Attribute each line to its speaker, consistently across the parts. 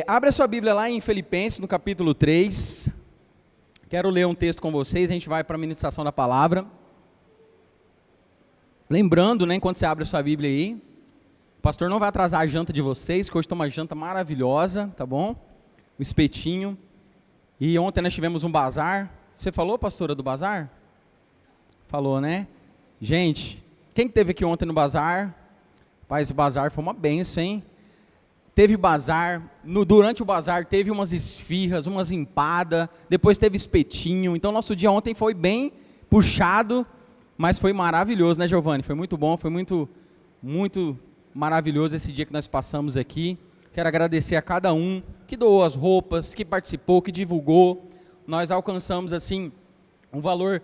Speaker 1: Abre a sua Bíblia lá em Filipenses, no capítulo 3. Quero ler um texto com vocês, a gente vai para a ministração da palavra. Lembrando, né, enquanto você abre a sua Bíblia aí, o pastor não vai atrasar a janta de vocês, que hoje tem uma janta maravilhosa, tá bom? Um espetinho. E ontem nós tivemos um bazar. Você falou, pastora, do bazar? Falou, né? Gente, quem esteve aqui ontem no bazar? Pai, esse bazar foi uma benção, hein? Teve bazar, durante o bazar teve umas esfirras, umas empadas, depois teve espetinho. Então nosso dia ontem foi bem puxado, mas foi maravilhoso, né, Giovanni? Foi muito bom, foi muito maravilhoso esse dia que nós passamos aqui. Quero agradecer a cada um que doou as roupas, que participou, que divulgou. Nós alcançamos, assim, um valor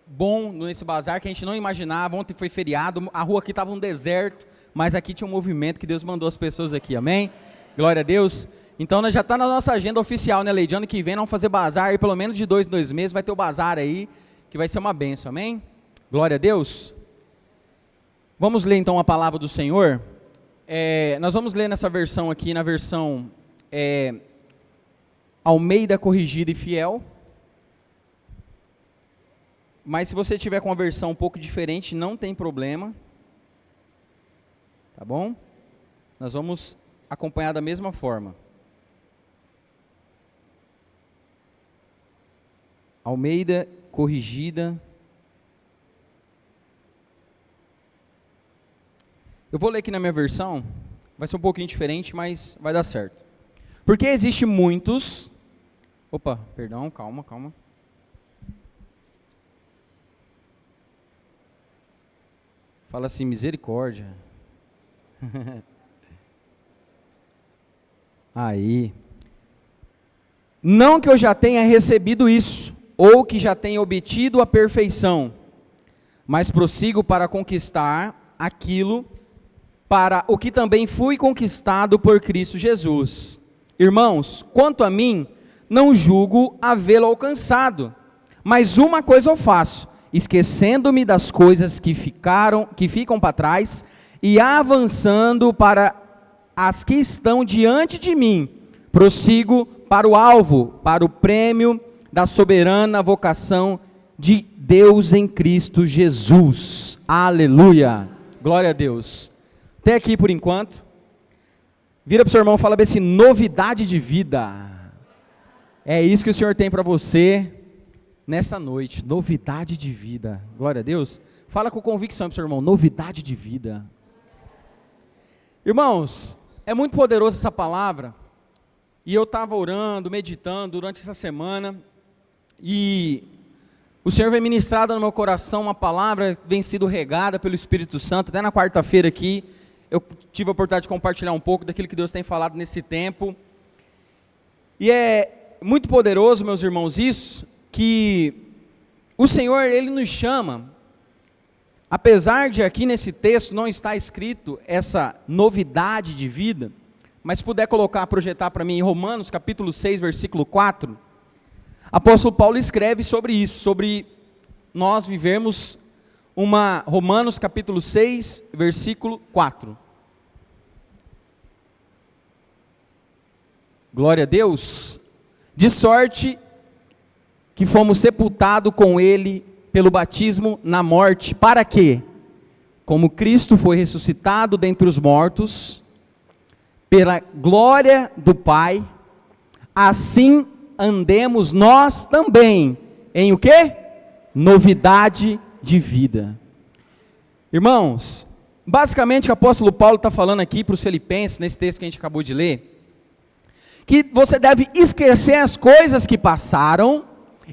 Speaker 1: bom nesse bazar que a gente não imaginava. Ontem foi feriado, a rua aqui estava um deserto, mas aqui tinha um movimento que Deus mandou as pessoas aqui, amém? Glória a Deus. Então, nós já está na nossa agenda oficial, né, Leide? Ano que vem, nós vamos fazer bazar, e pelo menos de 2 em 2 meses vai ter o bazar aí, que vai ser uma bênção, amém? Glória a Deus. Vamos ler então a palavra do Senhor. Nós vamos ler nessa versão aqui, na versão Almeida Corrigida e Fiel. Mas se você tiver com uma versão um pouco diferente, não tem problema. Tá bom? Nós vamos acompanhar da mesma forma. Almeida Corrigida. Eu vou ler aqui na minha versão, vai ser um pouquinho diferente, mas vai dar certo. Porque existe muitos... Opa, perdão, calma. Fala assim, misericórdia. Aí. Não que eu já tenha recebido isso, ou que já tenha obtido a perfeição, mas prossigo para conquistar aquilo para o que também fui conquistado por Cristo Jesus. Irmãos, quanto a mim, não julgo havê-lo alcançado, mas uma coisa eu faço, esquecendo-me das coisas que ficam para trás e avançando para as que estão diante de mim, prossigo para o alvo, para o prêmio da soberana vocação de Deus em Cristo Jesus. Aleluia! Glória a Deus! Até aqui por enquanto. Vira para o seu irmão e fala assim, novidade de vida. É isso que o Senhor tem para você nessa noite, novidade de vida. Glória a Deus. Fala com convicção para o seu irmão, novidade de vida. Irmãos, é muito poderosa essa palavra. E eu estava orando, meditando durante essa semana. E o Senhor vem ministrado no meu coração uma palavra, vem sido regada pelo Espírito Santo. Até na quarta-feira aqui, eu tive a oportunidade de compartilhar um pouco daquilo que Deus tem falado nesse tempo. E é muito poderoso, meus irmãos, isso, que o Senhor, Ele nos chama, apesar de aqui nesse texto não estar escrito essa novidade de vida, mas se puder projetar para mim em Romanos capítulo 6, versículo 4, apóstolo Paulo escreve sobre isso, sobre nós vivermos Romanos capítulo 6, versículo 4. Glória a Deus. De sorte que fomos sepultados com ele pelo batismo na morte. Para quê? Como Cristo foi ressuscitado dentre os mortos, pela glória do Pai, assim andemos nós também em o quê? Novidade de vida. Irmãos, basicamente o que o apóstolo Paulo está falando aqui para os filipenses, nesse texto que a gente acabou de ler, que você deve esquecer as coisas que passaram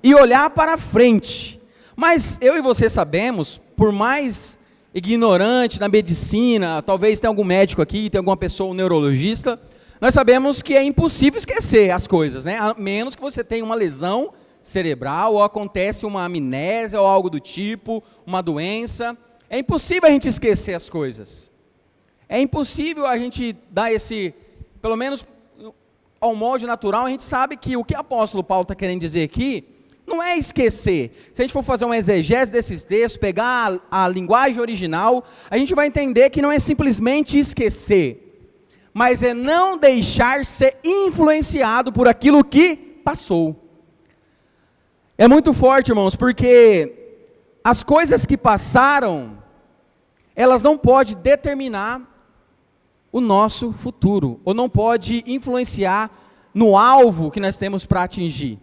Speaker 1: e olhar para frente. Mas eu e você sabemos, por mais ignorante na medicina, talvez tenha algum médico aqui, tenha alguma pessoa, um neurologista, nós sabemos que é impossível esquecer as coisas, né? A menos que você tenha uma lesão cerebral, ou acontece uma amnésia, ou algo do tipo, uma doença. É impossível a gente esquecer as coisas. É impossível a gente dar pelo menos ao molde natural, a gente sabe que o que o apóstolo Paulo está querendo dizer aqui, não é esquecer. Se a gente for fazer uma exegese desses textos, pegar a linguagem original, a gente vai entender que não é simplesmente esquecer, mas é não deixar ser influenciado por aquilo que passou. É muito forte, irmãos, porque as coisas que passaram, elas não podem determinar o nosso futuro, ou não pode influenciar no alvo que nós temos para atingir.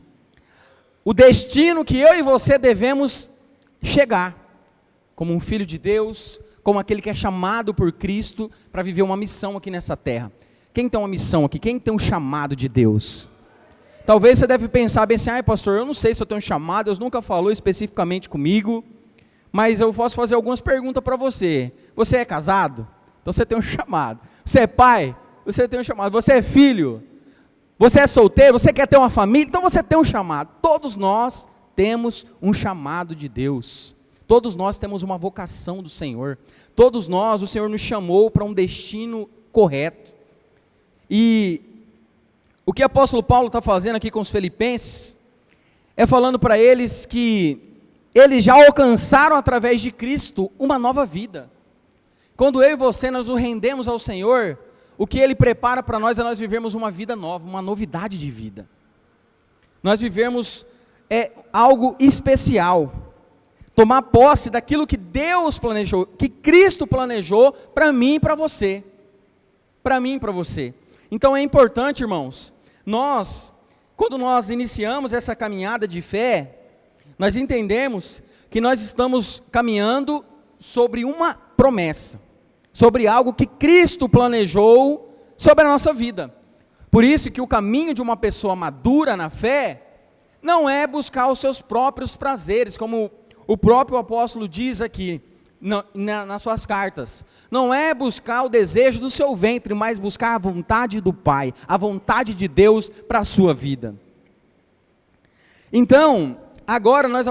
Speaker 1: O destino que eu e você devemos chegar, como um filho de Deus, como aquele que é chamado por Cristo para viver uma missão aqui nessa terra. Quem tem uma missão aqui? Quem tem um chamado de Deus? Talvez você deve pensar bem assim, pastor, eu não sei se eu tenho um chamado, Deus nunca falou especificamente comigo, mas eu posso fazer algumas perguntas para você. Você é casado? Então você tem um chamado. Você é pai? Você tem um chamado. Você é filho? Você é solteiro? Você quer ter uma família? Então você tem um chamado. Todos nós temos um chamado de Deus. Todos nós temos uma vocação do Senhor. Todos nós, o Senhor nos chamou para um destino correto. E o que o apóstolo Paulo está fazendo aqui com os filipenses, é falando para eles que eles já alcançaram através de Cristo uma nova vida. Quando eu e você nós nos rendemos ao Senhor, o que Ele prepara para nós é nós vivermos uma vida nova, uma novidade de vida. Nós vivemos algo especial, tomar posse daquilo que Deus planejou, que Cristo planejou para mim e para você. Para mim e para você. Então é importante, irmãos, quando nós iniciamos essa caminhada de fé, nós entendemos que nós estamos caminhando sobre uma promessa, sobre algo que Cristo planejou sobre a nossa vida. Por isso que o caminho de uma pessoa madura na fé, não é buscar os seus próprios prazeres, como o próprio apóstolo diz aqui, nas suas cartas, não é buscar o desejo do seu ventre, mas buscar a vontade do Pai, a vontade de Deus para a sua vida. Então, agora nós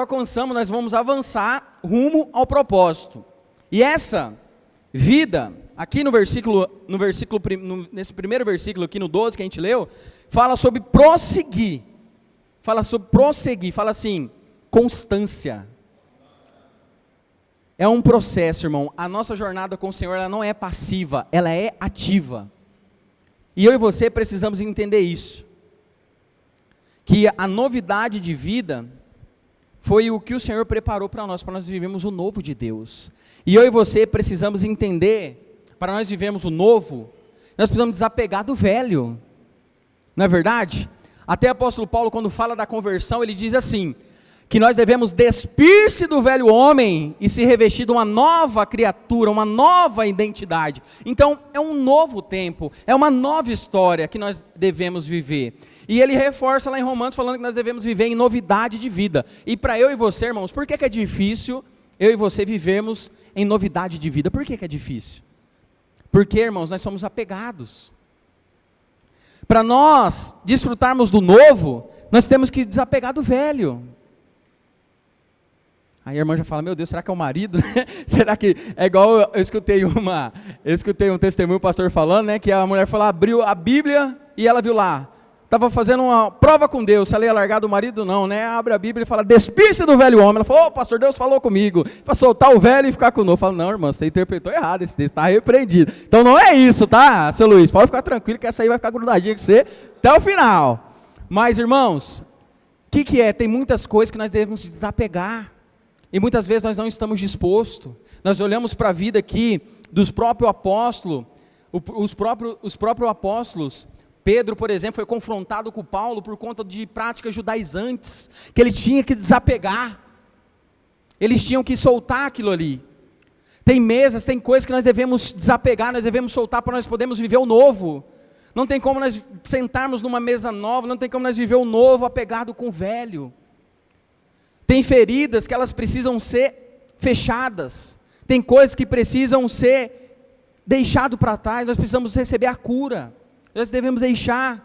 Speaker 1: vamos avançar rumo ao propósito, e essa vida, aqui nesse primeiro versículo aqui no 12 que a gente leu, fala sobre prosseguir, fala assim, constância. É um processo, irmão. A nossa jornada com o Senhor, ela não é passiva, ela é ativa. E eu e você precisamos entender isso. Que a novidade de vida foi o que o Senhor preparou para nós vivermos o novo de Deus. E eu e você precisamos entender, para nós vivermos o novo, nós precisamos desapegar do velho. Não é verdade? Até o apóstolo Paulo, quando fala da conversão, ele diz assim, que nós devemos despir-se do velho homem e se revestir de uma nova criatura, uma nova identidade. Então, é um novo tempo, é uma nova história que nós devemos viver. E ele reforça lá em Romanos, falando que nós devemos viver em novidade de vida. E para eu e você, irmãos, por que é difícil eu e você vivermos em novidade de vida? Por que é difícil? Porque, irmãos, nós somos apegados. Para nós desfrutarmos do novo, nós temos que desapegar do velho. Aí a irmã já fala, meu Deus, será que é o marido? Será que é igual, eu escutei um testemunho, o pastor falando, né, que a mulher falou, abriu a Bíblia e ela viu lá, estava fazendo uma prova com Deus, se ela ia largar do marido não, né, abre a Bíblia e fala, despir-se do velho homem. Ela falou, pastor, Deus falou comigo, para soltar o velho e ficar com o novo. Fala, não, irmã, você interpretou errado, esse texto está repreendido. Então não é isso, tá, seu Luiz, pode ficar tranquilo que essa aí vai ficar grudadinha com você até o final. Mas, irmãos, o que é? Tem muitas coisas que nós devemos desapegar. E muitas vezes nós não estamos dispostos. Nós olhamos para a vida aqui dos próprios apóstolos, os próprios apóstolos. Pedro, por exemplo, foi confrontado com Paulo por conta de práticas judaizantes, que ele tinha que desapegar. Eles tinham que soltar aquilo ali. Tem mesas, tem coisas que nós devemos desapegar, nós devemos soltar para nós podermos viver o novo. Não tem como nós sentarmos numa mesa nova, não tem como nós viver o novo apegado com o velho. Tem feridas que elas precisam ser fechadas. Tem coisas que precisam ser deixadas para trás. Nós precisamos receber a cura. Nós devemos deixar.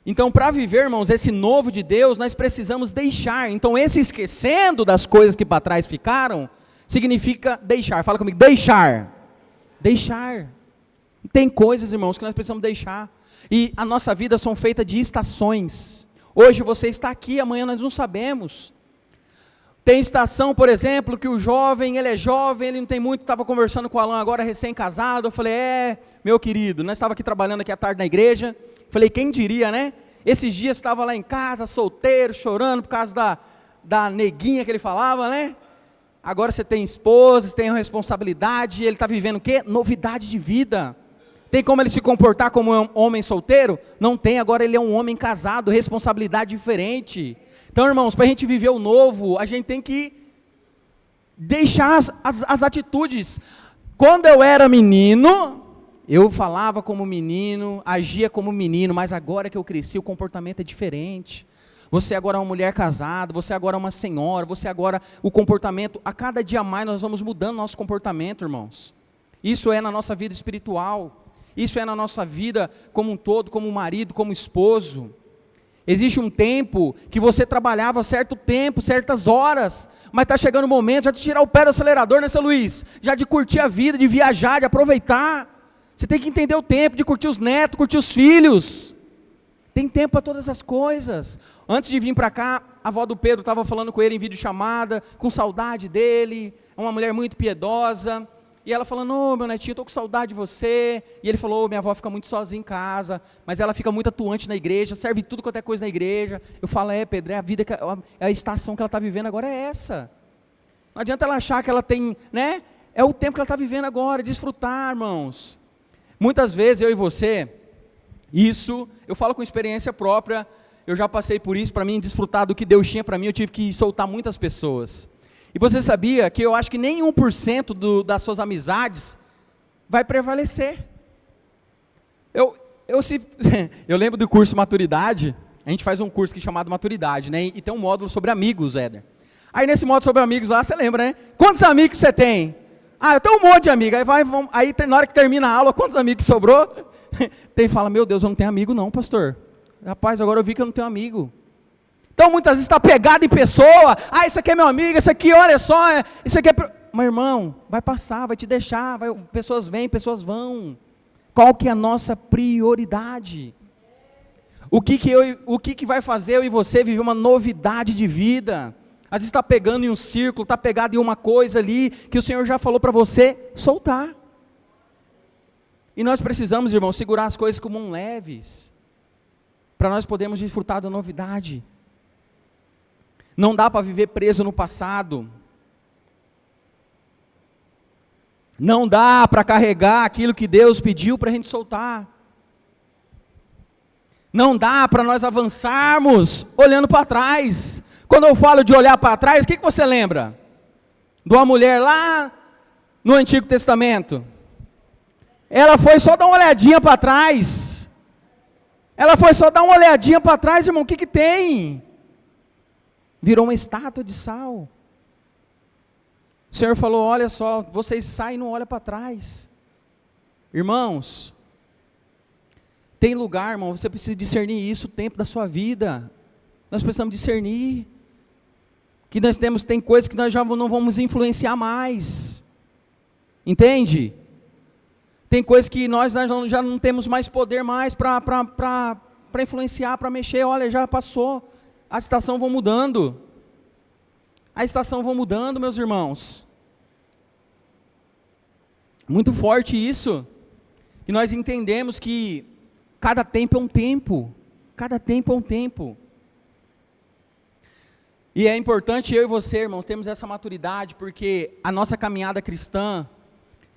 Speaker 1: Então, para viver, irmãos, esse novo de Deus, nós precisamos deixar. Então, esse esquecendo das coisas que para trás ficaram, significa deixar. Fala comigo, deixar. Deixar. Tem coisas, irmãos, que nós precisamos deixar. E a nossa vida são feitas de estações. Hoje você está aqui, amanhã nós não sabemos. Tem estação, por exemplo, que o jovem, ele é jovem, ele não tem muito, estava conversando com o Alan agora, recém-casado, eu falei, meu querido, nós estávamos aqui trabalhando aqui à tarde na igreja, falei, quem diria, né? Esses dias estava lá em casa, solteiro, chorando por causa da neguinha que ele falava, né? Agora você tem esposa, você tem uma responsabilidade, ele está vivendo o quê? Novidade de vida. Tem como ele se comportar como um homem solteiro? Não tem, agora ele é um homem casado, responsabilidade diferente. Então, irmãos, para a gente viver o novo, a gente tem que deixar as atitudes. Quando eu era menino, eu falava como menino, agia como menino, mas agora que eu cresci, o comportamento é diferente. Você agora é uma mulher casada, você agora é uma senhora, você agora, o comportamento, a cada dia mais nós vamos mudando nosso comportamento, irmãos. Isso é na nossa vida espiritual, isso é na nossa vida como um todo, como marido, como esposo. Existe um tempo que você trabalhava certo tempo, certas horas, mas está chegando o momento já de tirar o pé do acelerador, né, seu Luiz? Já de curtir a vida, de viajar, de aproveitar. Você tem que entender o tempo de curtir os netos, curtir os filhos. Tem tempo para todas as coisas. Antes de vir para cá, a avó do Pedro estava falando com ele em videochamada, com saudade dele, é uma mulher muito piedosa. E ela falando, meu netinho, estou com saudade de você. E ele falou, minha avó fica muito sozinha em casa, mas ela fica muito atuante na igreja, serve tudo quanto é coisa na igreja. Eu falo, Pedro, é a vida, é a estação que ela está vivendo agora, é essa. Não adianta ela achar que ela tem, né? É o tempo que ela está vivendo agora, desfrutar, irmãos. Muitas vezes, eu e você, isso, eu falo com experiência própria, eu já passei por isso, para mim, desfrutar do que Deus tinha para mim, eu tive que soltar muitas pessoas. E você sabia que eu acho que nem 1% das suas amizades vai prevalecer. Eu lembro do curso Maturidade, a gente faz um curso aqui chamado Maturidade, né? E tem um módulo sobre amigos, Éder. Aí nesse módulo sobre amigos lá, você lembra, né? Quantos amigos você tem? Eu tenho um monte de amigos. Aí na hora que termina a aula, quantos amigos sobrou? Tem fala, meu Deus, eu não tenho amigo não, pastor. Rapaz, agora eu vi que eu não tenho amigo. Então muitas vezes está pegado em pessoa, isso aqui é meu amigo, isso aqui, olha só, isso aqui é... Mas irmão, vai passar, vai te deixar, pessoas vêm, pessoas vão. Qual que é a nossa prioridade? O que vai fazer eu e você viver uma novidade de vida? Às vezes está pegando em um círculo, está pegado em uma coisa ali, que o Senhor já falou para você soltar. E nós precisamos, irmão, segurar as coisas como leves, para nós podermos desfrutar da novidade. Não dá para viver preso no passado. Não dá para carregar aquilo que Deus pediu para a gente soltar. Não dá para nós avançarmos olhando para trás. Quando eu falo de olhar para trás, o que você lembra? De uma mulher lá no Antigo Testamento. Ela foi só dar uma olhadinha para trás. Ela foi só dar uma olhadinha para trás, irmão, o que tem? Virou uma estátua de sal. O Senhor falou, olha só, vocês saem e não olham para trás. Irmãos, tem lugar, irmão, você precisa discernir isso, o tempo da sua vida. Nós precisamos discernir. Que tem coisas que nós já não vamos influenciar mais. Entende? Tem coisas que nós já não temos mais poder mais para influenciar, para mexer. Olha, já passou. A estação vão mudando. A estação vão mudando, meus irmãos. Muito forte isso. E nós entendemos que cada tempo é um tempo. Cada tempo é um tempo. E é importante eu e você, irmãos, termos essa maturidade, porque a nossa caminhada cristã,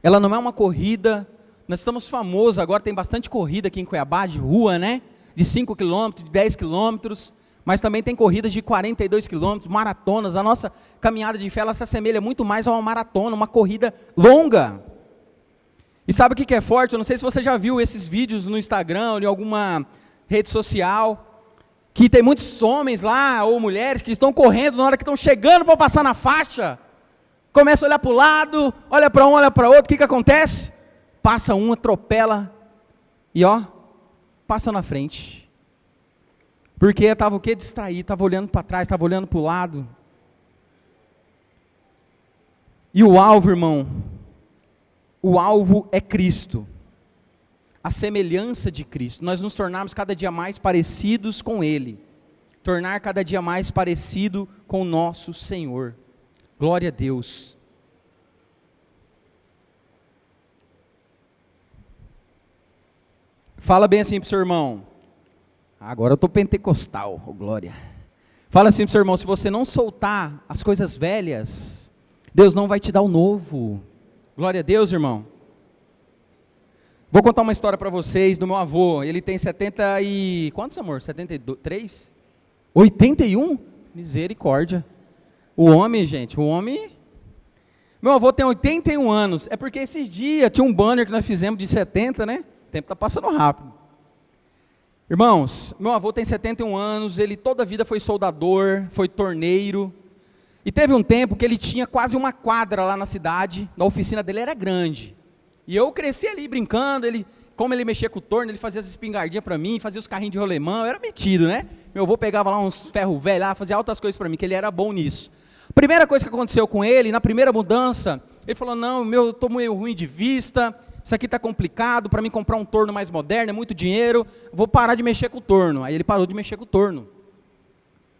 Speaker 1: ela não é uma corrida. Nós estamos famosos agora, tem bastante corrida aqui em Cuiabá, de rua, né? De 5 quilômetros, de 10 quilômetros. Mas também tem corridas de 42 quilômetros, maratonas. A nossa caminhada de fé, ela se assemelha muito mais a uma maratona, uma corrida longa. E sabe o que é forte? Eu não sei se você já viu esses vídeos no Instagram ou em alguma rede social, que tem muitos homens lá, ou mulheres, que estão correndo na hora que estão chegando para passar na faixa. Começa a olhar para o lado, olha para um, olha para outro, o que acontece? Passa um, atropela, e passa na frente. Porque estava o quê? Distraído, estava olhando para trás, estava olhando para o lado. E o alvo, irmão, o alvo é Cristo. A semelhança de Cristo, nós nos tornarmos cada dia mais parecidos com Ele. tornar cada dia mais parecido com o nosso Senhor. Glória a Deus. Fala bem assim para o seu irmão. Agora eu estou pentecostal, oh, glória. Fala assim para o seu irmão, se você não soltar as coisas velhas, Deus não vai te dar o novo. Glória a Deus, irmão. Vou contar uma história para vocês do meu avô. Ele tem 70 e... Quantos, amor? 73? 81? Misericórdia. O homem, gente, o homem... Meu avô tem 81 anos. É porque esses dias tinha um banner que nós fizemos de 70, né? O tempo está passando rápido. Irmãos, meu avô tem 71 anos, ele toda a vida foi soldador, foi torneiro. E teve um tempo que ele tinha quase uma quadra lá na cidade, a oficina dele era grande. E eu cresci ali brincando, como ele mexia com o torno, ele fazia as espingardinhas para mim, fazia os carrinhos de rolemão, eu era metido, né? Meu avô pegava lá uns ferro velho lá, fazia altas coisas para mim, que ele era bom nisso. Primeira coisa que aconteceu com ele, na primeira mudança, ele falou, não, eu estou meio ruim de vista, isso aqui está complicado, para mim comprar um torno mais moderno, é muito dinheiro, vou parar de mexer com o torno. Aí ele parou de mexer com o torno,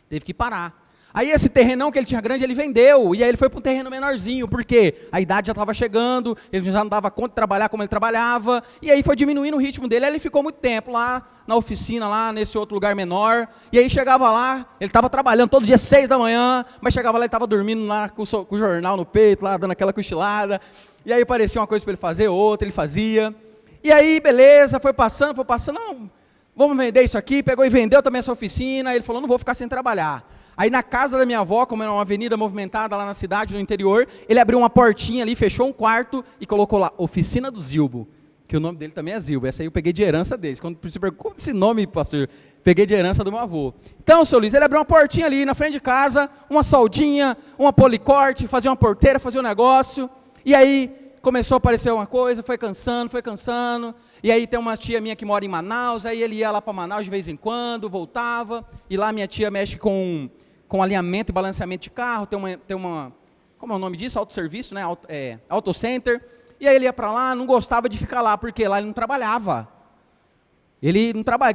Speaker 1: teve que parar. Aí esse terrenão que ele tinha grande, ele vendeu, e aí ele foi para um terreno menorzinho, porque a idade já estava chegando, ele já não dava conta de trabalhar como ele trabalhava, e aí foi diminuindo o ritmo dele, aí ele ficou muito tempo lá na oficina, lá nesse outro lugar menor, e aí chegava lá, ele estava trabalhando todo dia 6 da manhã, mas chegava lá e estava dormindo lá com o jornal no peito, lá dando aquela cochilada, e aí parecia uma coisa para ele fazer, outra ele fazia, e aí beleza, foi passando, não, vamos vender isso aqui, pegou e vendeu também essa oficina, aí ele falou, não vou ficar sem trabalhar. Aí na casa da minha avó, como era uma avenida movimentada lá na cidade, no interior, ele abriu uma portinha ali, fechou um quarto e colocou lá, Oficina do Zilbo, que o nome dele também é Zilbo, essa aí eu peguei de herança deles. Quando você pergunta, como esse nome, pastor? Peguei de herança do meu avô. Então, seu Luiz, ele abriu uma portinha ali na frente de casa, uma soldinha, uma policorte, fazia uma porteira, fazia um negócio, e aí começou a aparecer uma coisa, foi cansando, e aí tem uma tia minha que mora em Manaus, aí ele ia lá para Manaus de vez em quando, voltava, e lá minha tia mexe com alinhamento e balanceamento de carro, tem uma como é o nome disso? Autosserviço, né? Auto Center, e aí ele ia para lá, não gostava de ficar lá, porque lá ele não trabalhava,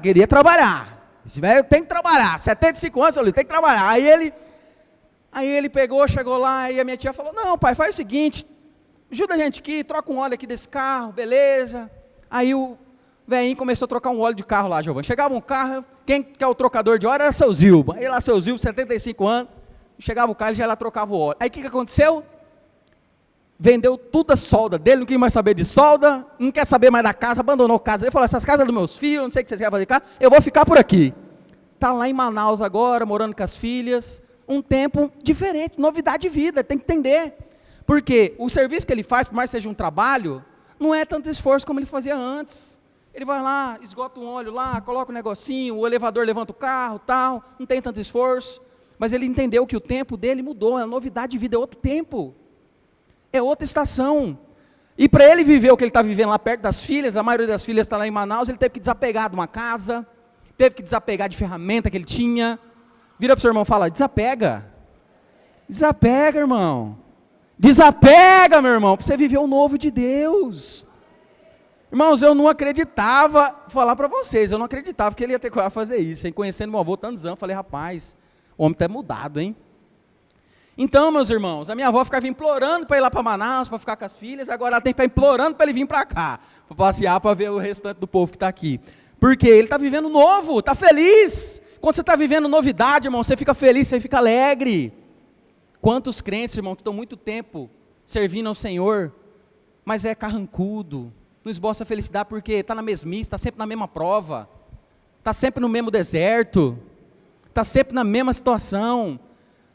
Speaker 1: queria trabalhar, esse velho tem que trabalhar, 75 anos, ele tem que trabalhar, aí ele pegou, chegou lá, e a minha tia falou, não pai, faz o seguinte, ajuda a gente aqui, troca um óleo aqui desse carro, beleza, aí o velhinho começou a trocar um óleo de carro lá, Giovanni. Chegava um carro, quem que é o trocador de óleo era seu Zilba. Aí lá seu Zilba, 75 anos, chegava o carro, ele já lá trocava o óleo. Aí o que aconteceu? Vendeu tudo a solda dele, não queria mais saber de solda, não quer saber mais da casa, abandonou a casa. Ele falou, essas casas dos meus filhos, não sei o que vocês querem fazer cá, eu vou ficar por aqui. Está lá em Manaus agora, morando com as filhas, um tempo diferente, novidade de vida, tem que entender. Porque o serviço que ele faz, por mais que seja um trabalho, não é tanto esforço como ele fazia antes. Ele vai lá, esgota um óleo lá, coloca um negocinho, o elevador levanta o carro, tal, não tem tanto esforço, mas ele entendeu que o tempo dele mudou, a novidade de vida é outro tempo, é outra estação, e para ele viver o que ele está vivendo lá perto das filhas, a maioria das filhas está lá em Manaus, ele teve que desapegar de uma casa, teve que desapegar de ferramenta que ele tinha, vira para o seu irmão e fala, desapega, irmão, desapega, meu irmão, para você viver o novo de Deus. Irmãos, eu não acreditava, vou falar para vocês, eu não acreditava que ele ia ter coragem de fazer isso, hein? Conhecendo meu avô tantos anos, falei, rapaz, o homem está mudado, hein? Então, meus irmãos, a minha avó ficava implorando para ir lá para Manaus, para ficar com as filhas, agora ela tem que ficar implorando para ele vir para cá, para passear, para ver o restante do povo que está aqui, porque ele está vivendo novo, está feliz. Quando você está vivendo novidade, irmão, você fica feliz, você fica alegre. Quantos crentes, irmão, que estão muito tempo servindo ao Senhor, mas é carrancudo, não esboça felicidade porque está na mesmice, está sempre na mesma prova, está sempre no mesmo deserto, está sempre na mesma situação.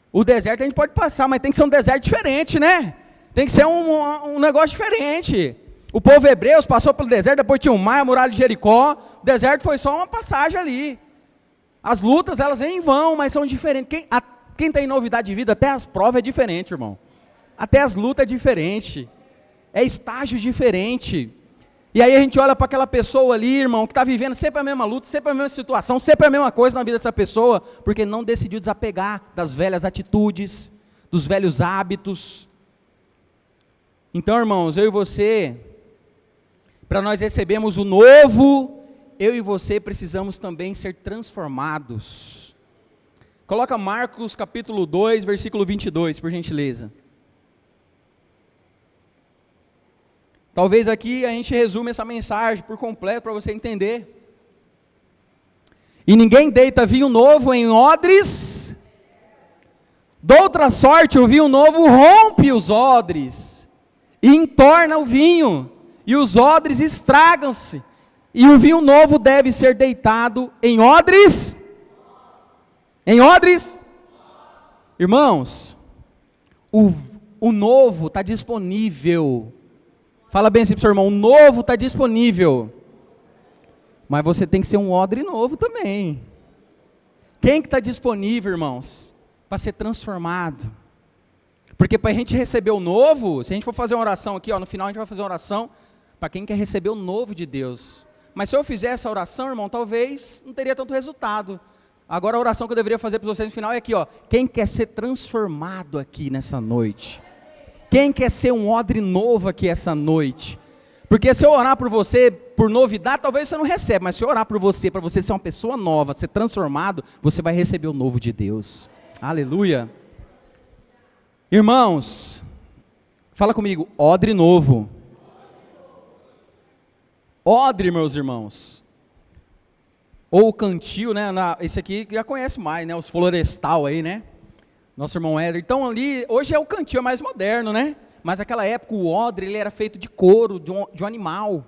Speaker 1: O deserto a gente pode passar, mas tem que ser um deserto diferente, né? Tem que ser um negócio diferente. O povo hebreu passou pelo deserto, depois tinha o mar, a muralha de Jericó, o deserto foi só uma passagem ali. As lutas, elas vêm em vão, mas são diferentes. Quem tem novidade de vida, até as provas é diferente, irmão. Até as lutas é diferente. É estágio diferente. E aí a gente olha para aquela pessoa ali, irmão, que está vivendo sempre a mesma luta, sempre a mesma situação, sempre a mesma coisa na vida dessa pessoa, porque não decidiu desapegar das velhas atitudes, dos velhos hábitos. Então, irmãos, eu e você, para nós recebermos o novo, eu e você precisamos também ser transformados. Coloca Marcos capítulo 2, versículo 22, por gentileza. Talvez aqui a gente resume essa mensagem por completo para você entender. E ninguém deita vinho novo em odres, doutra sorte o vinho novo rompe os odres, e entorna o vinho, e os odres estragam-se, e o vinho novo deve ser deitado em odres, irmãos, o novo está disponível, fala bem assim para o seu irmão, o novo está disponível, mas você tem que ser um odre novo também. Quem que está disponível, irmãos, para ser transformado? Porque para a gente receber o novo, se a gente for fazer uma oração aqui, ó, no final a gente vai fazer uma oração para quem quer receber o novo de Deus. Mas se eu fizer essa oração, irmão, talvez não teria tanto resultado. Agora a oração que eu deveria fazer para vocês no final é aqui, ó, quem quer ser transformado aqui nessa noite? Quem quer ser um odre novo aqui essa noite? Porque se eu orar por você, por novidade, talvez você não receba, mas se eu orar por você, para você ser uma pessoa nova, ser transformado, você vai receber o novo de Deus. Aleluia. Irmãos, fala comigo, odre novo. Odre, meus irmãos. Ou o cantil, né? Esse aqui já conhece mais, né? Os florestal aí, né? Nosso irmão Éder. Então ali, hoje é o cantil, é mais moderno, né? Mas naquela época o odre, ele era feito de couro, de um animal.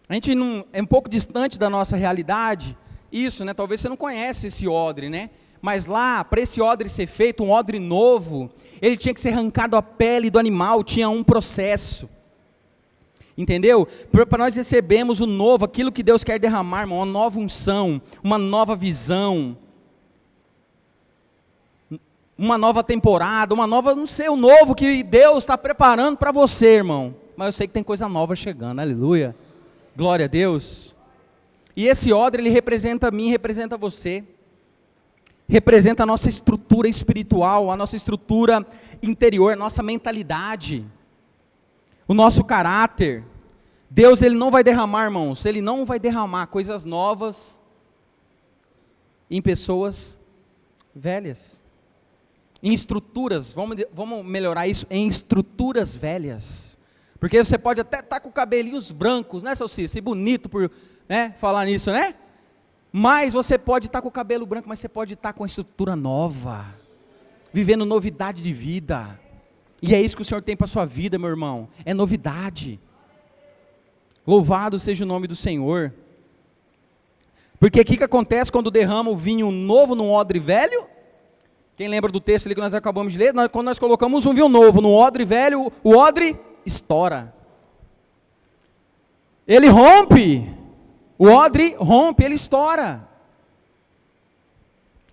Speaker 1: A gente não, é um pouco distante da nossa realidade, isso, né? Talvez você não conhece esse odre, né? Mas lá, para esse odre ser feito, um odre novo, ele tinha que ser arrancado a pele do animal, tinha um processo. Entendeu? Para nós recebermos o novo, aquilo que Deus quer derramar, irmão, uma nova unção, uma nova visão, uma nova temporada, uma nova, não sei, o novo que Deus está preparando para você, irmão. Mas eu sei que tem coisa nova chegando, aleluia. Glória a Deus. E esse odre, ele representa a mim, representa você. Representa a nossa estrutura espiritual, a nossa estrutura interior, a nossa mentalidade, o nosso caráter. Deus, ele não vai derramar, irmãos, ele não vai derramar coisas novas em pessoas velhas. Em estruturas, vamos melhorar isso, em estruturas velhas. Porque você pode até estar com cabelinhos brancos, né, seu Cícero? Bonito por, né, falar nisso, né? Mas você pode estar com o cabelo branco, mas você pode estar com a estrutura nova, vivendo novidade de vida. E é isso que o Senhor tem para a sua vida, meu irmão, é novidade. Louvado seja o nome do Senhor. Porque o que acontece quando derrama o vinho novo num odre velho? Quem lembra do texto ali que nós acabamos de ler? Quando nós colocamos um vinho novo num odre velho, o odre estoura. Ele rompe. O odre rompe, ele estoura.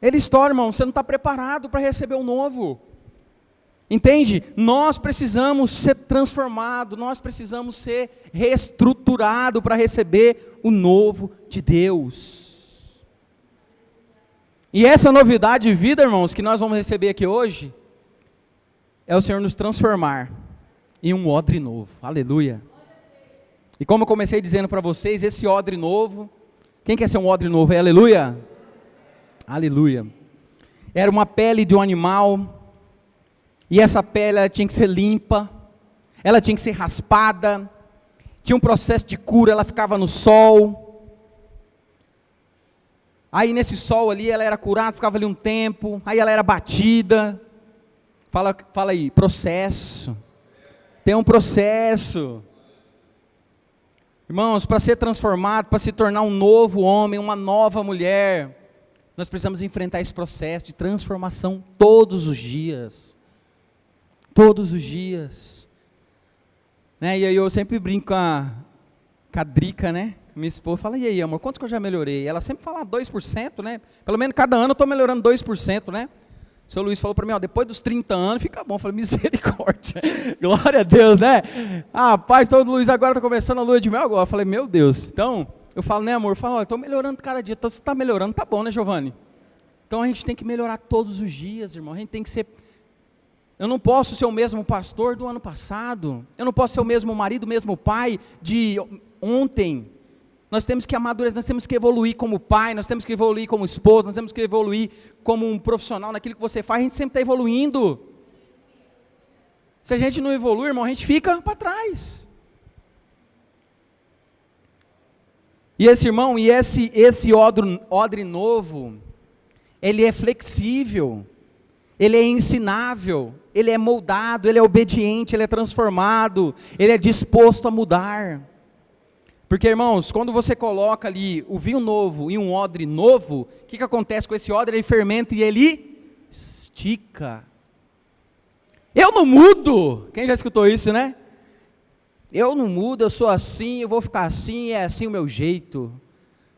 Speaker 1: Ele estoura, irmão. Você não está preparado para receber o novo. Entende? Nós precisamos ser transformados, nós precisamos ser reestruturados para receber o novo de Deus. E essa novidade de vida, irmãos, que nós vamos receber aqui hoje, é o Senhor nos transformar em um odre novo. Aleluia. E como eu comecei dizendo para vocês, esse odre novo, quem quer ser um odre novo? Aleluia? Aleluia. Era uma pele de um animal. E essa pele ela tinha que ser limpa, ela tinha que ser raspada, tinha um processo de cura, ela ficava no sol. Aí nesse sol ali ela era curada, ficava ali um tempo, aí ela era batida. Fala aí, processo. Tem um processo. Irmãos, para ser transformado, para se tornar um novo homem, uma nova mulher, nós precisamos enfrentar esse processo de transformação todos os dias. Todos os dias, né? E aí eu sempre brinco com a Drica, né? Minha esposa fala, e aí amor, quantos que eu já melhorei? Ela sempre fala 2%, né? Pelo menos cada ano eu estou melhorando 2%, né? O seu Luiz falou para mim, ó, depois dos 30 anos fica bom. Eu falei, misericórdia, glória a Deus, né? Ah, pai, todo Luiz agora está começando a lua de mel agora. Eu falei, meu Deus. Então, eu falo, né amor? Eu falo, ó, estou melhorando cada dia. Então, se está melhorando, tá bom, né, Giovanni? Então a gente tem que melhorar todos os dias, irmão. A gente tem que ser... Eu não posso ser o mesmo pastor do ano passado. Eu não posso ser o mesmo marido, o mesmo pai de ontem. Nós temos que amadurecer, nós temos que evoluir como pai, nós temos que evoluir como esposo, nós temos que evoluir como um profissional naquilo que você faz, a gente sempre está evoluindo. Se a gente não evolui, irmão, a gente fica para trás. E esse irmão, esse odre novo, ele é flexível, ele é ensinável, ele é moldado, ele é obediente, ele é transformado, ele é disposto a mudar. Porque, irmãos, quando você coloca ali o vinho novo em um odre novo, o que acontece com esse odre? Ele fermenta e ele estica. Eu não mudo! Quem já escutou isso, né? Eu não mudo, eu sou assim, eu vou ficar assim, é assim o meu jeito.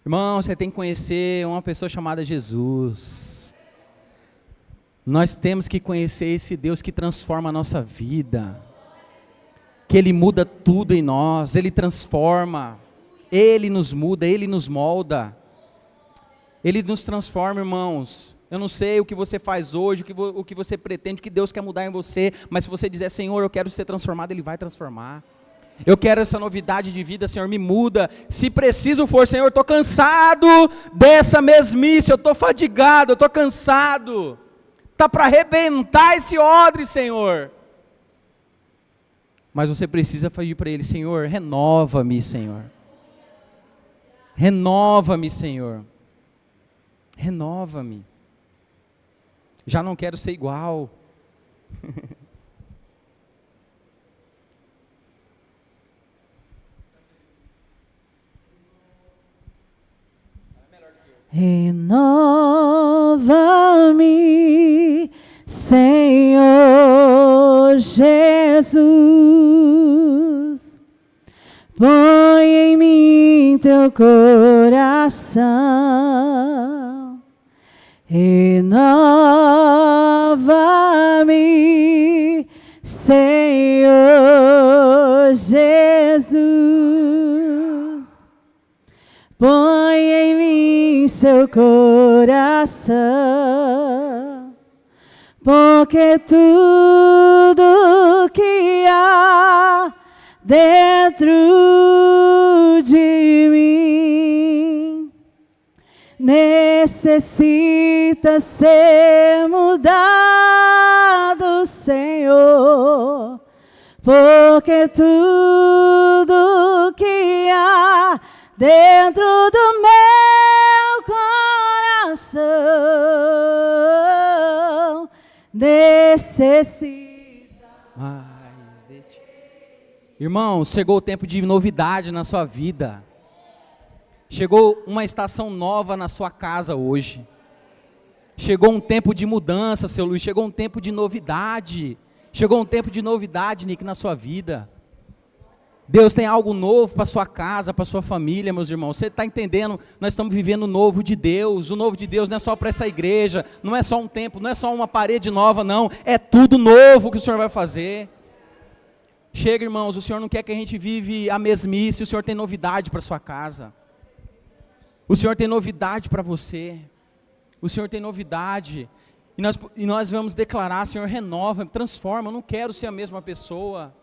Speaker 1: Irmão, você tem que conhecer uma pessoa chamada Jesus. Nós temos que conhecer esse Deus que transforma a nossa vida. Que Ele muda tudo em nós, Ele transforma. Ele nos muda, Ele nos molda. Ele nos transforma, irmãos. Eu não sei o que você faz hoje, o que você pretende, o que Deus quer mudar em você, mas se você dizer, Senhor, eu quero ser transformado, Ele vai transformar. Eu quero essa novidade de vida, Senhor, me muda. Se preciso for, Senhor, eu estou cansado dessa mesmice, eu estou fadigado, eu estou cansado. Está para arrebentar esse odre, Senhor. Mas você precisa pedir para Ele, Senhor, renova-me, Senhor. Renova-me, Senhor. Renova-me. Já não quero ser igual.
Speaker 2: Renova-me, Senhor Jesus, põe em mim teu coração, renova-me, Senhor Jesus, põe em mim seu coração, porque tudo que há dentro de mim necessita ser mudado, Senhor, porque tudo que há dentro do meu coração necessita
Speaker 1: mais de ti. Irmão, chegou o tempo de novidade na sua vida. Chegou uma estação nova na sua casa hoje. Chegou um tempo de mudança, seu Luiz. Chegou um tempo de novidade. Chegou um tempo de novidade, Nick, na sua vida. Deus tem algo novo para sua casa, para sua família, meus irmãos. Você está entendendo? Nós estamos vivendo o novo de Deus. O novo de Deus não é só para essa igreja, não é só um templo, não é só uma parede nova, não. É tudo novo que o Senhor vai fazer. Chega, irmãos, o Senhor não quer que a gente vive a mesmice, o Senhor tem novidade para sua casa. O Senhor tem novidade para você. O Senhor tem novidade. E nós vamos declarar, Senhor, renova, transforma, eu não quero ser a mesma pessoa.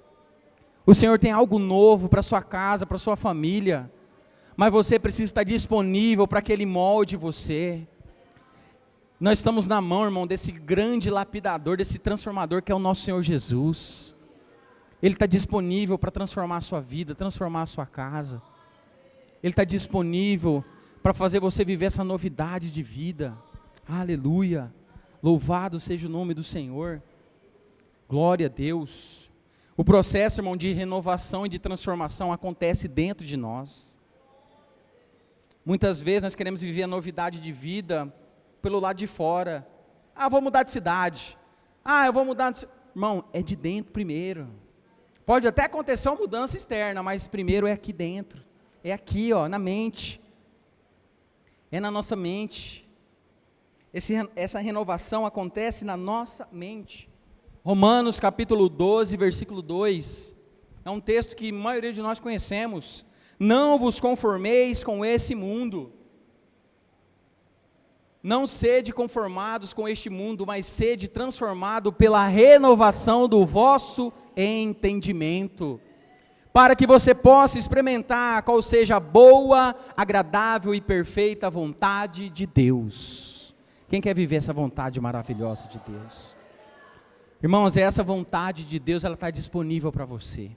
Speaker 1: O Senhor tem algo novo para sua casa, para sua família, mas você precisa estar disponível para que Ele molde você. Nós estamos na mão, irmão, desse grande lapidador, desse transformador que é o nosso Senhor Jesus. Ele está disponível para transformar a sua vida, transformar a sua casa. Ele está disponível para fazer você viver essa novidade de vida. Aleluia! Louvado seja o nome do Senhor. Glória a Deus. O processo, irmão, de renovação e de transformação acontece dentro de nós. Muitas vezes nós queremos viver a novidade de vida pelo lado de fora. Ah, vou mudar de cidade. Ah, eu vou mudar de... Irmão, é de dentro primeiro. Pode até acontecer uma mudança externa, mas primeiro é aqui dentro. É aqui, ó, na mente. É na nossa mente. Essa renovação acontece na nossa mente. Romanos capítulo 12, versículo 2, é um texto que a maioria de nós conhecemos. Não vos conformeis com esse mundo, não sede conformados com este mundo, mas sede transformado pela renovação do vosso entendimento, para que você possa experimentar qual seja a boa, agradável e perfeita vontade de Deus. Quem quer viver essa vontade maravilhosa de Deus? Irmãos, essa vontade de Deus, ela está disponível para você.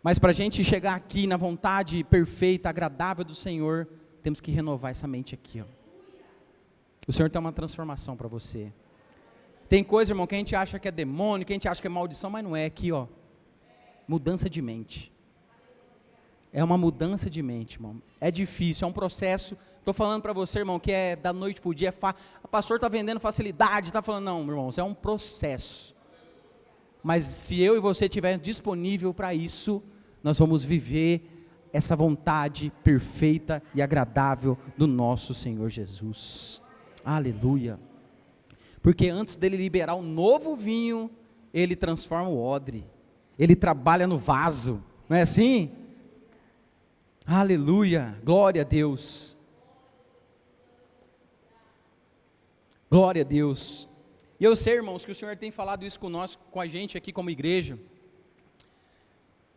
Speaker 1: Mas para a gente chegar aqui na vontade perfeita, agradável do Senhor, temos que renovar essa mente aqui, ó. O Senhor tem uma transformação para você. Tem coisa, irmão, que a gente acha que é demônio, que a gente acha que é maldição, mas não é. Aqui, ó, mudança de mente. É uma mudança de mente, irmão. É difícil, é um processo. Estou falando para você, irmão, que é da noite para o dia. O pastor está vendendo facilidade, está falando, não, irmãos, é um processo. Mas se eu e você estiver disponível para isso, nós vamos viver essa vontade perfeita e agradável do nosso Senhor Jesus. Aleluia. Porque antes dele liberar o novo vinho, ele transforma o odre. Ele trabalha no vaso, não é assim? Aleluia, glória a Deus. Glória a Deus. E eu sei, irmãos, que o Senhor tem falado isso com a gente aqui como igreja.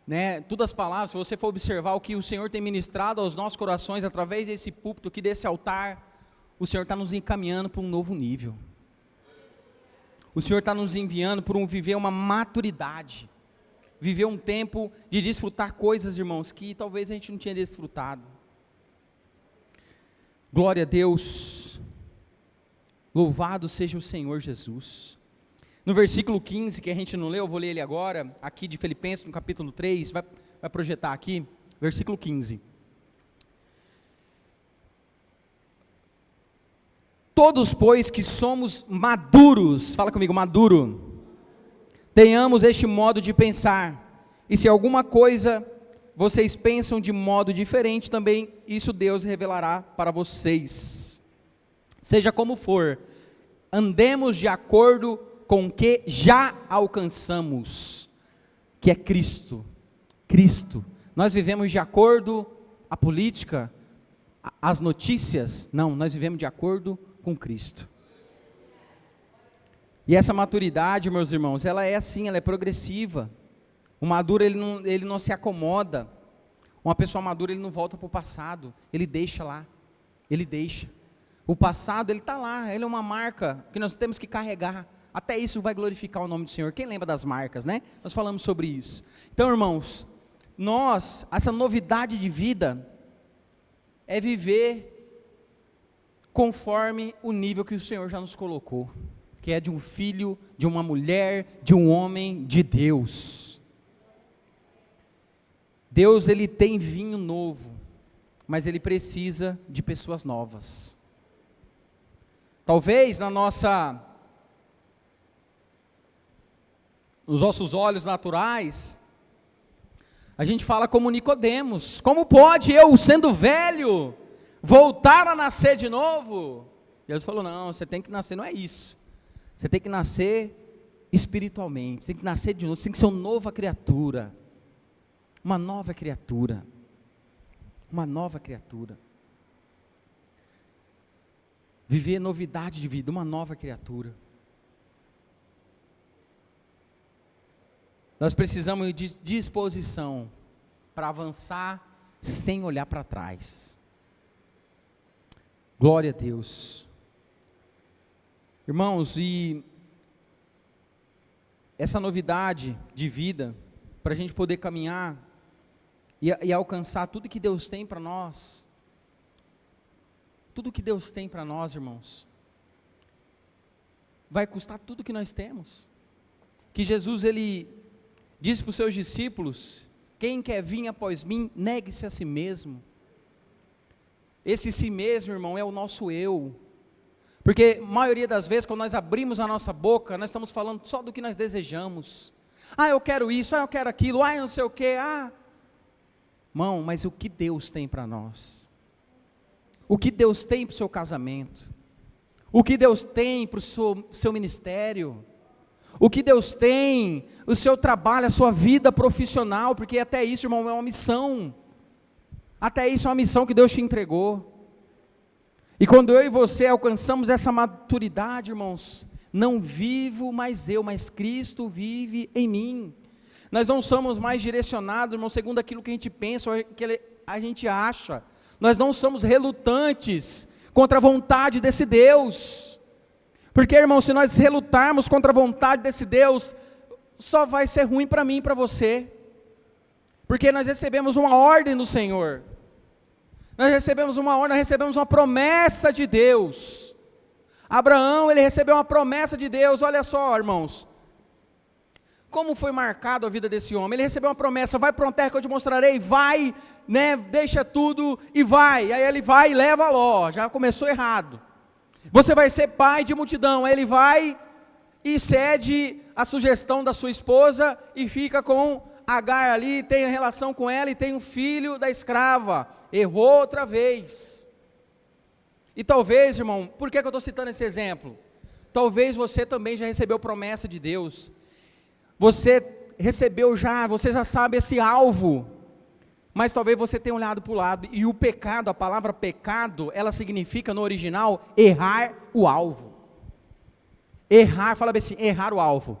Speaker 1: Né? Todas as palavras, se você for observar o que o Senhor tem ministrado aos nossos corações, através desse púlpito aqui, desse altar, o Senhor está nos encaminhando para um novo nível. O Senhor está nos enviando para viver uma maturidade. Viver um tempo de desfrutar coisas, irmãos, que talvez a gente não tinha desfrutado. Glória a Deus. Louvado seja o Senhor Jesus. No versículo 15, que a gente não leu, eu vou ler ele agora, aqui de Filipenses, no capítulo 3, vai projetar aqui, versículo 15. Todos, pois, que somos maduros, fala comigo, maduro, tenhamos este modo de pensar, e se alguma coisa vocês pensam de modo diferente, também isso Deus revelará para vocês. Seja como for, andemos de acordo com o que já alcançamos, que é Cristo. Cristo. Nós vivemos de acordo à política, às notícias? Não, nós vivemos de acordo com Cristo. E essa maturidade, meus irmãos, ela é assim, ela é progressiva. O maduro, ele não se acomoda. Uma pessoa madura, ele não volta para o passado, ele deixa lá, ele deixa. O passado, ele está lá, ele é uma marca que nós temos que carregar. Até isso vai glorificar o nome do Senhor. Quem lembra das marcas, né? Nós falamos sobre isso. Então, irmãos, essa novidade de vida é viver conforme o nível que o Senhor já nos colocou, que é de um filho, de uma mulher, de um homem de Deus. Deus, ele tem vinho novo, mas ele precisa de pessoas novas. Talvez nos nossos olhos naturais, a gente fala como Nicodemos: como pode eu, sendo velho, voltar a nascer de novo? Jesus falou: não, você tem que nascer, não é isso, você tem que nascer espiritualmente, tem que nascer de novo, você tem que ser uma nova criatura, uma nova criatura, uma nova criatura, viver novidade de vida, uma nova criatura. Nós precisamos de disposição para avançar sem olhar para trás. Glória a Deus. Irmãos, e essa novidade de vida, para a gente poder caminhar e alcançar tudo que Deus tem para nós, tudo que Deus tem para nós, irmãos, vai custar tudo que nós temos. Que Jesus, ele disse para os seus discípulos: quem quer vir após mim, negue-se a si mesmo. Esse si mesmo, irmão, é o nosso eu. Porque a maioria das vezes, quando nós abrimos a nossa boca, nós estamos falando só do que nós desejamos. Ah, eu quero isso, ah, eu quero aquilo, ah, eu não sei o que, ah. Irmão, mas o que Deus tem para nós? O que Deus tem para o seu casamento? O que Deus tem para o seu ministério? O que Deus tem, o seu trabalho, a sua vida profissional? Porque até isso, irmão, é uma missão. Até isso é uma missão que Deus te entregou. E quando eu e você alcançamos essa maturidade, irmãos, não vivo mais eu, mas Cristo vive em mim. Nós não somos mais direcionados, irmão, segundo aquilo que a gente pensa ou que a gente acha. Nós não somos relutantes contra a vontade desse Deus. Porque, irmão, se nós relutarmos contra a vontade desse Deus, só vai ser ruim para mim e para você. Porque nós recebemos uma ordem do Senhor. Nós recebemos uma ordem, nós recebemos uma promessa de Deus. Abraão, ele recebeu uma promessa de Deus. Olha só, irmãos, como foi marcado a vida desse homem. Ele recebeu uma promessa: vai para uma terra que eu te mostrarei, vai, né, deixa tudo e vai. Aí ele vai e leva Ló, já começou errado. Você vai ser pai de multidão. Aí ele vai e cede a sugestão da sua esposa e fica com Agar ali, tem a relação com ela e tem um filho da escrava. Errou outra vez. E talvez, irmão, por que eu estou citando esse exemplo? Talvez você também já recebeu promessa de Deus. Você recebeu já, você já sabe esse alvo. Mas talvez você tenha olhado para o lado. E o pecado, a palavra pecado, ela significa no original errar o alvo. Errar, fala bem assim, errar o alvo.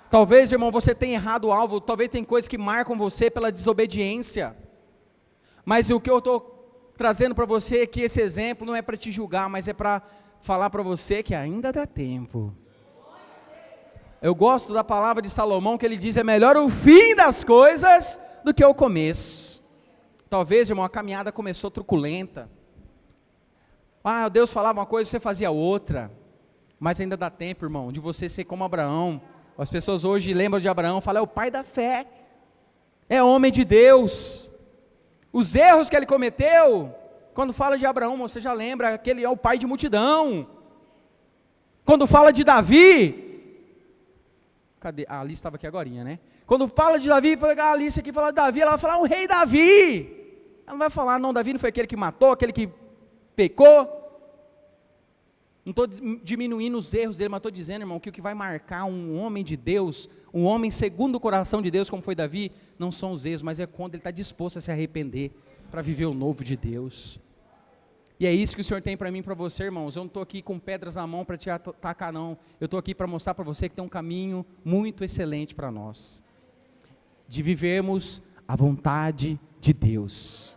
Speaker 1: Talvez, irmão, você tenha errado o alvo. Talvez tem coisas que marcam você pela desobediência. Mas o que eu estou trazendo para você aqui, esse exemplo, não é para te julgar, mas é para falar para você que ainda dá tempo. Eu gosto da palavra de Salomão, que ele diz: é melhor o fim das coisas do que o começo. Talvez, irmão, a caminhada começou truculenta. Deus falava uma coisa, você fazia outra. Mas ainda dá tempo, irmão, de você ser como Abraão. As pessoas hoje lembram de Abraão, falam: é o pai da fé, é homem de Deus. Os erros que ele cometeu, quando fala de Abraão, você já lembra que ele é o pai de multidão. Quando fala de Davi, cadê? A Alice estava aqui agorinha, né? Quando fala de Davi, a Alice aqui fala de Davi, ela vai falar: o rei Davi. Ela não vai falar: não, Davi não foi aquele que matou, aquele que pecou. Não estou diminuindo os erros dele, mas estou dizendo, irmão, que o que vai marcar um homem de Deus, um homem segundo o coração de Deus, como foi Davi, não são os erros, mas é quando ele está disposto a se arrepender, para viver o novo de Deus. E é isso que o Senhor tem para mim e para você, irmãos. Eu não estou aqui com pedras na mão para te atacar, não. Eu estou aqui para mostrar para você que tem um caminho muito excelente para nós, de vivermos a vontade de Deus.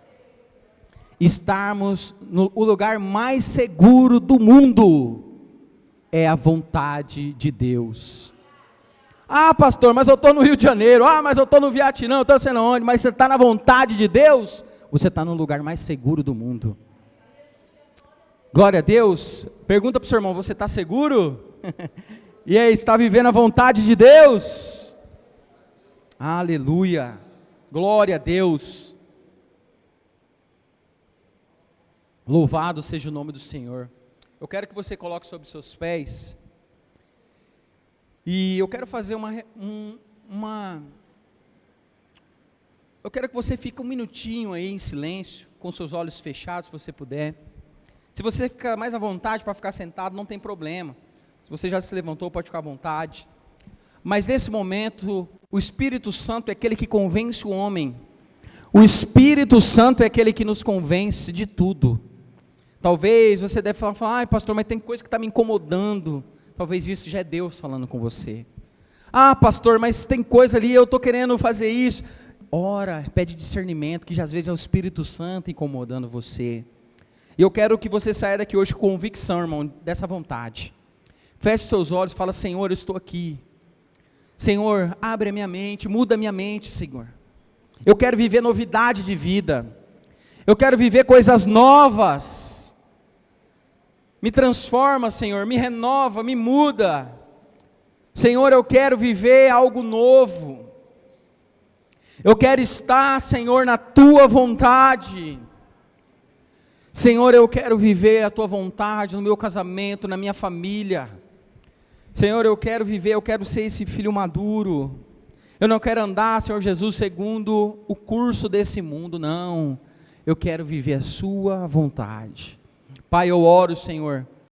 Speaker 1: Estarmos no lugar mais seguro do mundo, é a vontade de Deus. Pastor, mas eu estou no Rio de Janeiro, mas eu estou no Vietnã, eu estou sendo onde? Mas você está na vontade de Deus, você está no lugar mais seguro do mundo. Glória a Deus. Pergunta para o seu irmão: você está seguro? E aí, está vivendo a vontade de Deus? Aleluia, glória a Deus. Louvado seja o nome do Senhor. Eu quero que você coloque sobre seus pés, e eu quero fazer eu quero que você fique um minutinho aí em silêncio, com seus olhos fechados, se você puder. Se você ficar mais à vontade para ficar sentado, não tem problema. Se você já se levantou, pode ficar à vontade. Mas nesse momento, o Espírito Santo é aquele que convence o homem. O Espírito Santo é aquele que nos convence de tudo. Talvez você deve falar: pastor, mas tem coisa que está me incomodando. Talvez isso já é Deus falando com você. Pastor, mas tem coisa ali, eu estou querendo fazer isso. Ora, pede discernimento, que já às vezes é o Espírito Santo incomodando você. E eu quero que você saia daqui hoje com convicção, irmão, dessa vontade. Feche seus olhos e fala: Senhor, eu estou aqui. Senhor, abre a minha mente, muda a minha mente, Senhor. Eu quero viver novidade de vida. Eu quero viver coisas novas. Me transforma, Senhor, me renova, me muda. Senhor, eu quero viver algo novo. Eu quero estar, Senhor, na Tua vontade. Senhor, eu quero viver a Tua vontade no meu casamento, na minha família. Senhor, eu quero viver, eu quero ser esse filho maduro. Eu não quero andar, Senhor Jesus, segundo o curso desse mundo, não. Eu quero viver a Sua vontade. Pai, eu oro, Senhor,